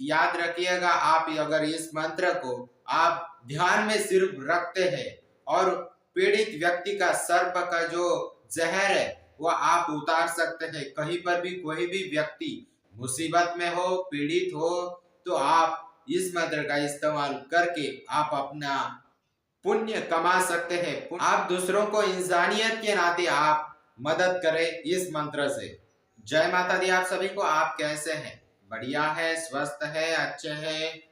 याद रखिएगा, आप अगर इस मंत्र को आप ध्यान में सिर्फ रखते हैं और पीड़ित व्यक्ति का सर्प का जो जहर है वो आप उतार सकते हैं। कहीं पर भी कोई भी व्यक्ति मुसीबत में हो, पीड़ित हो, तो आप इस मंत्र का इस्तेमाल करके आप अपना पुण्य कमा सकते हैं। आप दूसरों को इंसानियत के नाते आप मदद करें इस मंत्र से। जय माता दी आप सभी को। आप कैसे हैं? बढ़िया है, स्वस्थ है, अच्छे हैं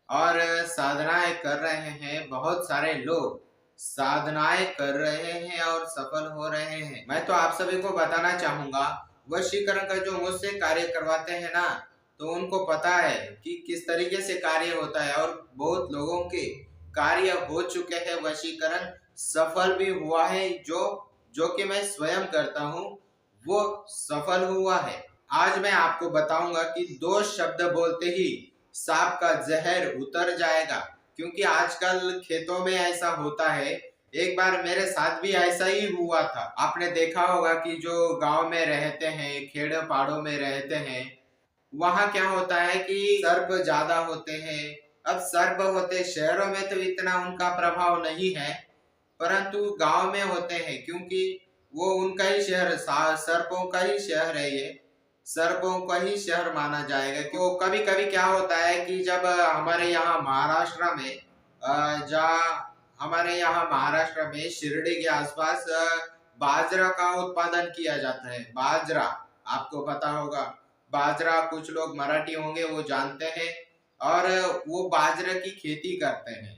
और साधनाएं कर रहे हैं। बहुत सारे लोग साधनाएं कर रहे हैं और सफल हो रहे हैं। मैं तो आप सभी को बताना चाहूंगा, वशीकरण का जो मुझसे कार्य करवाते हैं ना, तो उनको पता है कि किस तरीके से कार्य होता है और बहुत लोगों के कार्य हो चुके हैं। वशीकरण सफल भी हुआ है। जो जो कि मैं स्वयं करता हूँ वो सफल हुआ है। आज मैं आपको बताऊंगा कि 2 शब्द बोलते ही सांप का जहर उतर जाएगा। क्योंकि आजकल खेतों में ऐसा होता है। एक बार मेरे साथ भी ऐसा ही हुआ था। आपने देखा होगा कि जो गांव में रहते हैं, खेड़ पाड़ों में रहते हैं, वहाँ क्या होता है कि सर्प ज्यादा होते हैं। अब सर्प होते शहरों में तो इतना उनका प्रभाव नहीं है, परंतु गांव में होते हैं क्योंकि वो उनका ही शहर, सर्पों का ही शहर है ये, सर्पों का ही शहर माना जाएगा। क्यों कभी कभी क्या होता है कि जब हमारे यहाँ महाराष्ट्र में शिरडी के आसपास बाजरा का उत्पादन किया जाता है। बाजरा आपको पता होगा, बाजरा कुछ लोग मराठी होंगे वो जानते हैं और वो बाजरा की खेती करते हैं।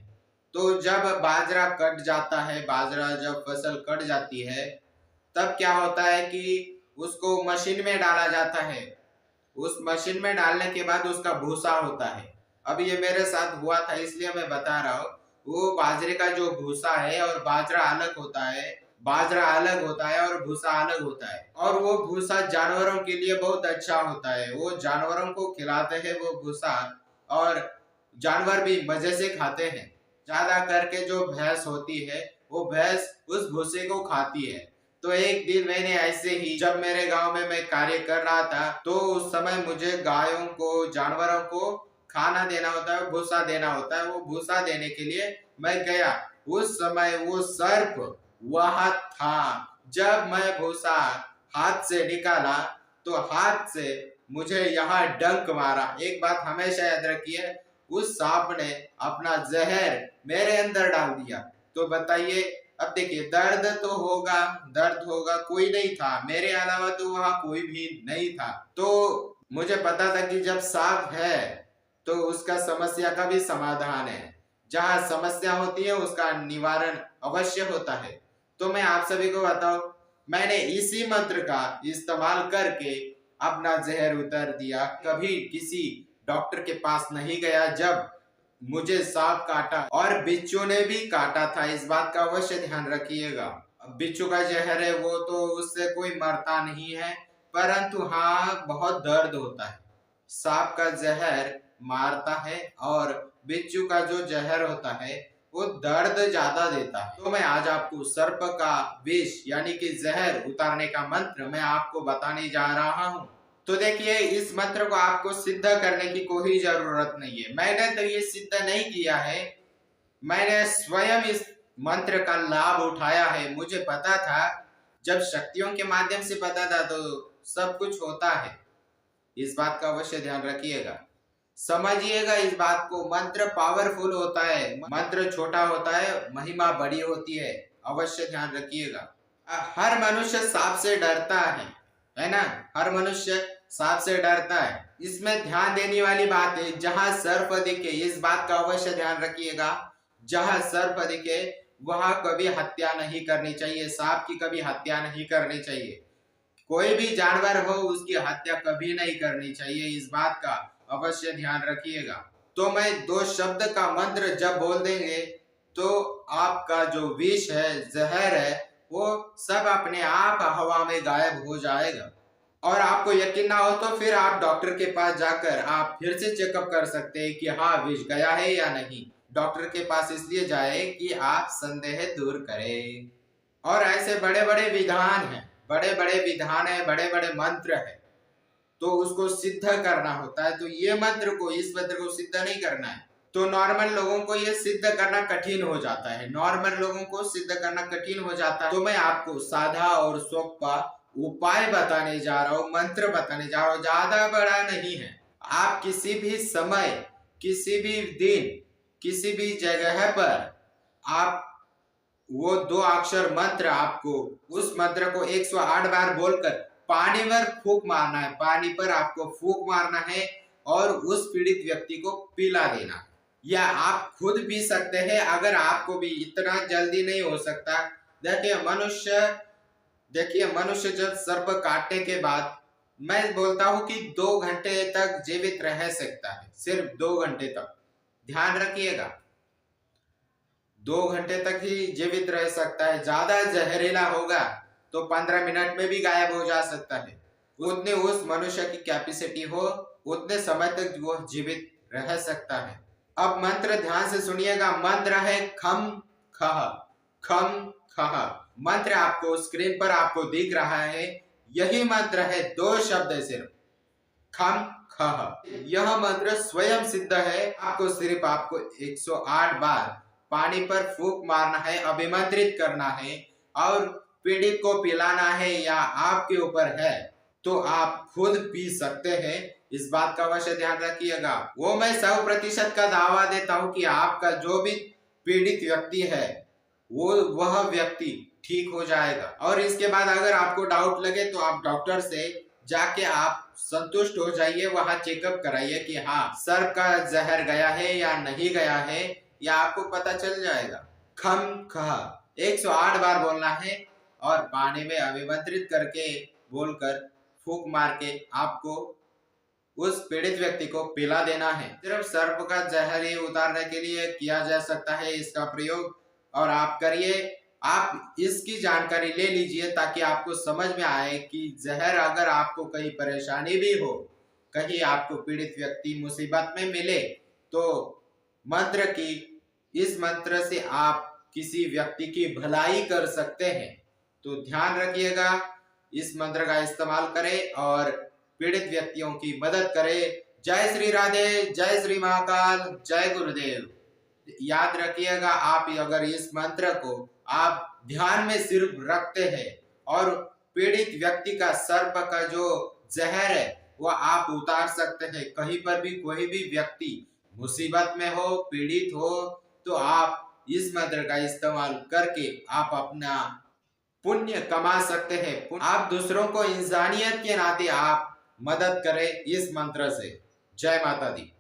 तो जब बाजरा कट जाता है, बाजरा जब फसल कट जाती है, तब क्या होता है कि उसको मशीन में डाला जाता है। उस मशीन में डालने के बाद उसका भूसा होता है। अब ये मेरे साथ हुआ था इसलिए मैं बता रहा हूँ। वो बाजरे का जो भूसा है और बाजरा अलग होता है, बाजरा अलग होता है और भूसा अलग होता है। और वो भूसा जानवरों के लिए बहुत अच्छा होता है। वो जानवरों को खिलाते हैं वो भूसा और जानवर भी मजे से खाते हैं। ज्यादा करके जो भैंस होती है वो भैंस उस भूसे को खाती है। तो एक दिन मैंने ऐसे ही, जब मेरे गांव में मैं कार्य कर रहा था, तो उस समय मुझे गायों को, जानवरों को खाना देना होता है, भूसा देना होता है। वो भूसा देने के लिए मैं गया। उस समय वो सर्प वहां था। जब मैं भूसा हाथ से निकाला तो हाथ से मुझे यहाँ डंक मारा। एक बात हमेशा याद रखिए, उस सांप ने अपना जहर मेरे अंदर डाल दिया। तो बताइए, अब देखिए दर्द तो होगा, दर्द होगा, कोई नहीं था मेरे अलावा, तो वहां कोई भी नहीं था। तो मुझे पता था कि जब सांप है तो उसका समस्या का भी समाधान है। जहाँ समस्या होती है उसका निवारण अवश्य होता है। तो मैं आप सभी को बताऊं, मैंने इसी मंत्र का इस्तेमाल करके अपना जहर उतार दिया। कभी किसी डॉक्टर के पास नहीं गया जब मुझे सांप काटा, और बिच्छू ने भी काटा था। इस बात का अवश्य ध्यान रखिएगा। बिच्छू का जहर है वो तो उससे कोई मरता नहीं है, परंतु हाँ बहुत दर्द होता है। सांप का जहर मारता है और बिच्छू का जो जहर होता है वो दर्द ज्यादा देता है। तो मैं आज आपको सर्प का विष यानी कि जहर उतारने का मंत्र मैं आपको बताने जा रहा हूँ। तो देखिए, इस मंत्र को आपको सिद्ध करने की कोई जरूरत नहीं है। मैंने तो ये सिद्ध नहीं किया है, मैंने स्वयं इस मंत्र का लाभ उठाया है। मुझे पता था, जब शक्तियों के माध्यम से पता था तो सब कुछ होता है। इस बात का अवश्य ध्यान रखिएगा, समझिएगा इस बात को। मंत्र पावरफुल होता है, मंत्र छोटा होता है, महिमा बड़ी होती है। अवश्य ध्यान रखिएगा। हर मनुष्य सांप से डरता है ना? हर मनुष्य सांप से डरता है। इसमें ध्यान देने वाली बात है, जहां सर्प दिखे, इस बात का अवश्य ध्यान रखिएगा, जहां सर्प दिखे वहां कभी हत्या नहीं करनी चाहिए। सांप की कभी हत्या नहीं करनी चाहिए। कोई भी जानवर हो उसकी हत्या कभी नहीं करनी चाहिए। इस बात का अवश्य ध्यान रखिएगा। तो मैं 2 शब्द का मंत्र जब बोल देंगे तो आपका जो विष है, जहर है, वो सब अपने आप हवा में गायब हो जाएगा। और आपको यकीन ना हो तो फिर आप डॉक्टर के पास जाकर आप फिर से चेकअप कर सकते हैं कि हाँ विष गया है या नहीं। डॉक्टर के पास इसलिए जाए कि आप संदेह दूर करें। और ऐसे बड़े बड़े विधान हैं, बड़े बड़े विधान है, बड़े बड़े मंत्र है। तो उसको सिद्ध करना होता है। तो ये मंत्र को, इस मंत्र को सिद्ध नहीं करना है, तो नॉर्मल लोगों को ये सिद्ध करना कठिन हो जाता है। नॉर्मल लोगों को सिद्ध करना कठिन हो जाता है। तो मैं आपको साधा और सोपा उपाय बताने जा रहा हूँ, मंत्र बताने जा रहा हूँ, ज्यादा बड़ा नहीं है। आप किसी भी समय, किसी भी दिन, किसी भी जगह पर आप वो 2 अक्षर मंत्र, आपको उस मंत्र को 108 बार बोलकर पानी पर फूंक मारना है। पानी पर आपको फूंक मारना है और उस पीड़ित व्यक्ति को पिला देना है। या आप खुद पी सकते हैं अगर आपको भी इतना जल्दी नहीं हो सकता। देखिए मनुष्य जब सर्प काटने के बाद, मैं बोलता हूं कि 2 घंटे तक जीवित रह सकता है, सिर्फ 2 घंटे तक। ध्यान रखिएगा, 2 घंटे तक ही जीवित रह सकता है। ज्यादा जहरीला होगा तो 15 मिनट में भी गायब हो जा सकता है। उतने उस मनुष्य की कैपेसिटी हो, उतने समय तक वो जीवित रह सकता है। अब मंत्र ध्यान से सुनिएगा। मंत्र है खम खह, खम खह। मंत्र आपको स्क्रीन पर आपको दिख रहा है, यही मंत्र है। 2 शब्द है सिर्फ, खम खह। यह मंत्र स्वयं सिद्ध है। आपको 108 बार पानी पर फूंक मारना है, अभिमंत्रित करना है और पीड़ित को पिलाना है, या आपके ऊपर है तो आप खुद पी सकते हैं। इस बात का अवश्य ध्यान रखिएगा। वो मैं 100% का दावा देता हूं कि आपका जो भी पीड़ित व्यक्ति है वह व्यक्ति ठीक हो जाएगा। और इसके बाद अगर आपको डाउट लगे तो आप डॉक्टर से जाके आप संतुष्ट हो जाइए, वहां चेकअप कराइए कि हाँ सर्प का जहर गया है या नहीं गया है, या आपको पता चल जाएगा। खम खह 108 बार बोलना है और पानी में अभिमंत्रित करके बोलकर फूंक मार के आपको उस पीड़ित व्यक्ति को पिला देना है। सिर्फ सर्प का जहर ही उतारने के लिए किया जा सकता है इसका प्रयोग, और आप करिए। आप इसकी जानकारी ले लीजिए ताकि आपको समझ में आए कि जहर अगर आपको कहीं परेशानी भी हो, कहीं आपको पीड़ित व्यक्ति मुसीबत में मिले, तो इस मंत्र से आप किसी व्यक्ति की भलाई कर सकते हैं। तो ध्यान रखिएगा, इस मंत्र का इस्तेमाल करें और पीड़ित व्यक्तियों की मदद करें। जय श्री राधे, जय श्री महाकाल, जय गुरुदेव। याद रखिएगा, आप अगर इस मंत्र को आप ध्यान में सिर्फ रखते हैं और पीड़ित व्यक्ति का सर्प का जो जहर है वो आप उतार सकते हैं। कहीं पर भी कोई भी व्यक्ति मुसीबत में हो, पीड़ित हो, तो आप इस मंत्र का इस्तेमाल करके आप अपना पुण्य कमा सकते हैं। आप दूसरों को इंसानियत के नाते आप मदद करें इस मंत्र से। जय माता दी।